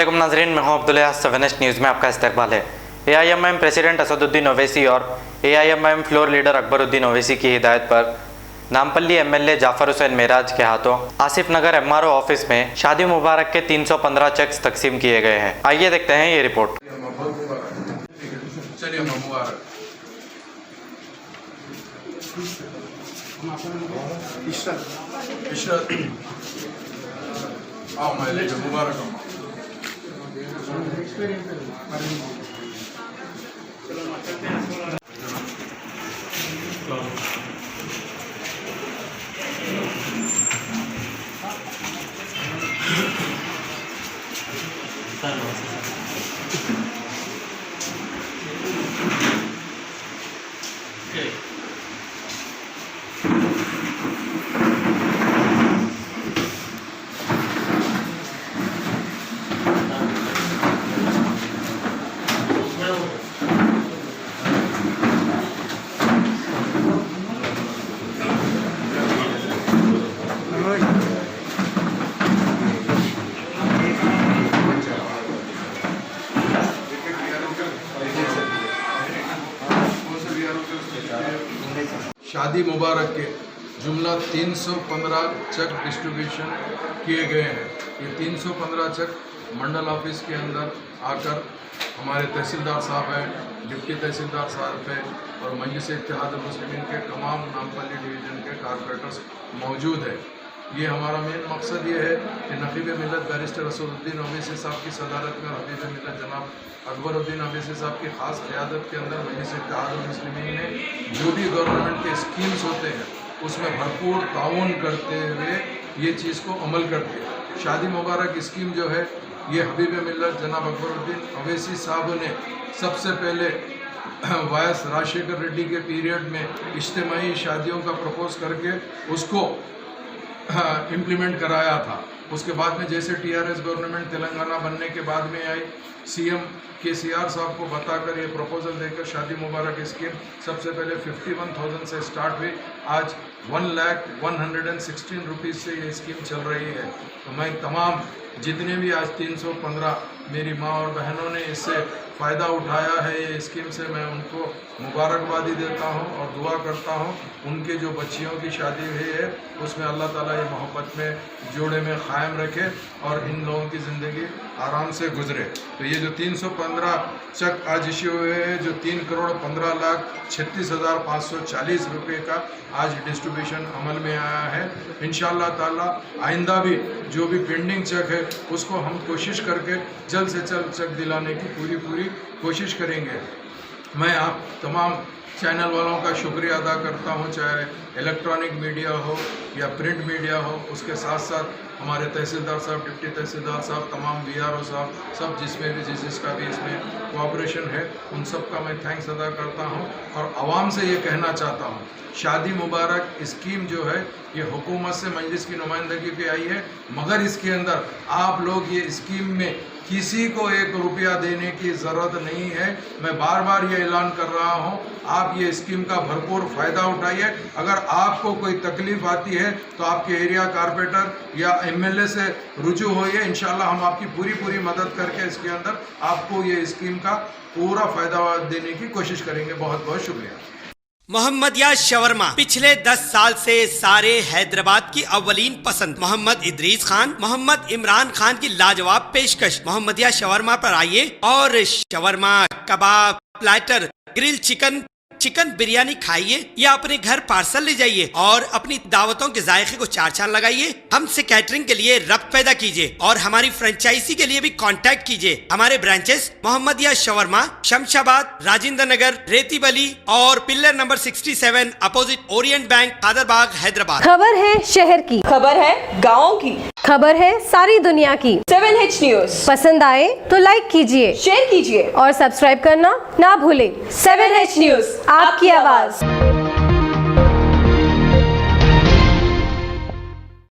अस्सलामुअलैकुम नाज़रीन, मैं हूं अब्दुल्ला। 7H न्यूज़ में आपका इस्तकबाल है। AIMIM प्रेसिडेंट असदुद्दीन ओवैसी और AIMIM floor leader Akbaruddin Owaisi की हिदायत पर नामपल्ली MLA जाफर हुसैन मेराज के हाथों आसिफ नगर MRO ऑफिस में शादी मुबारक के 315 चेक्स तकसीम किए गए हैं। आइए देखते हैं ये रिपोर्ट। शादी मुबारक के जुमला 315 चेक डिस्ट्रीब्यूशन किए गए हैं। ये 315 चेक मंडल ऑफिस के अंदर आकर हमारे तहसीलदार साहब हैं, डिप्टी तहसीलदार साहब हैं और मजलिस इत्तेहाद मुस्लिमीन के तमाम नामपल्ली डिवीज़न के कारपोरेटर्स मौजूद है। ये हमारा मेन मकसद ये है कि नकीब मिलत बैरिस्टर असदुद्दीन ओवैसी साहब की सदारत में हबीब मिलत जनाब अकबरुद्दीन ओवैसी साहब की ख़ास क़यादत के अंदर मजलिस इत्तेहाद मुस्लिमीन ने जो भी गवर्नमेंट के स्कीम्स होते हैं उसमें भरपूर ताउन करते हुए ये चीज़ को अमल करते हैं। शादी मुबारक स्कीम जो है ये हबीब मिलत जनाब अकबरुद्दीन ओवैसी साहब ने सबसे पहले वायस राजशेखर रेड्डी के पीरियड में इज्तिमाई शादियों का प्रपोज करके उसको इम्प्लीमेंट कराया था। उसके बाद में जैसे TRS गवर्नमेंट तेलंगाना बनने के बाद में आई, CM KCR साहब को बताकर ये प्रपोजल देकर शादी मुबारक स्कीम सबसे पहले 51,000 से स्टार्ट हुई। आज 1,116 रुपीज़ से ये स्कीम चल रही है। तो मैं तमाम जितने भी आज 315 मेरी माँ और बहनों ने इससे फ़ायदा उठाया है ये स्कीम से, मैं उनको मुबारकबादी देता हूँ और दुआ करता हूँ उनके जो बच्चियों की शादी हुई है उसमें अल्लाह ताला ये मोहब्बत में जोड़े में क़ायम रखे और इन लोगों की ज़िंदगी आराम से गुजरे। तो ये जो 315 चेक आज इश्यू हुए हैं, जो 3,15,36,540 रुपये का आज डिस्ट्रीब्यूशन अमल में आया है। इंशाअल्लाह ताला आइंदा भी जो भी पेंडिंग चेक है उसको हम कोशिश करके जल्द से जल्द चेक दिलाने की पूरी कोशिश करेंगे। मैं आप तमाम चैनल वालों का शुक्रिया अदा करता हूं, चाहे इलेक्ट्रॉनिक मीडिया हो या प्रिंट मीडिया हो। उसके साथ साथ हमारे तहसीलदार साहब, डिप्टी तहसीलदार साहब, तमाम VRO साहब, सब जिसमें भी जिसका भी इसमें कोऑपरेशन है उन सब का मैं थैंक्स अदा करता हूं। और आवाम से ये कहना चाहता हूं, शादी मुबारक स्कीम जो है ये हुकूमत से मजलिस की नुमाइंदगी पे आई है, मगर इसके अंदर आप लोग ये स्कीम में किसी को 1 रुपया देने की ज़रूरत नहीं है। मैं बार बार ये ऐलान कर रहा हूँ, आप ये स्कीम का भरपूर फ़ायदा उठाइए। अगर आपको कोई तकलीफ़ आती है तो आपके एरिया कारपोरेटर या MLA से रुजू होइए। इंशाल्लाह हम आपकी पूरी मदद करके इसके अंदर आपको ये स्कीम का पूरा फ़ायदा देने की कोशिश करेंगे। बहुत बहुत शुक्रिया। मोहम्मदिया शवरमा पिछले 10 साल से सारे हैदराबाद की अव्वलीन पसंद। मोहम्मद इदरीस खान, मोहम्मद इमरान खान की लाजवाब पेशकश। मोहम्मदिया शवरमा पर आइए और शवरमा, कबाब, प्लेटर, ग्रिल चिकन बिरयानी खाइए या अपने घर पार्सल ले जाइए और अपनी दावतों के जायके को 4 चांद लगाइए। हमसे कैटरिंग के लिए रब्त पैदा कीजिए और हमारी फ्रेंचाइजी के लिए भी कांटेक्ट कीजिए। हमारे ब्रांचेस मोहम्मदिया शवरमा, शमशाबाद, राजेंद्र नगर, रेती बली और pillar number 67 opposite Orient bank, Kadarbagh, Hyderabad. खबर है शहर की, खबर है गाँव की, खबर है सारी दुनिया की। 7H न्यूज़ पसंद आए तो लाइक कीजिए, शेयर कीजिए और सब्सक्राइब करना ना भूले। 7H न्यूज़, आपकी आवाज।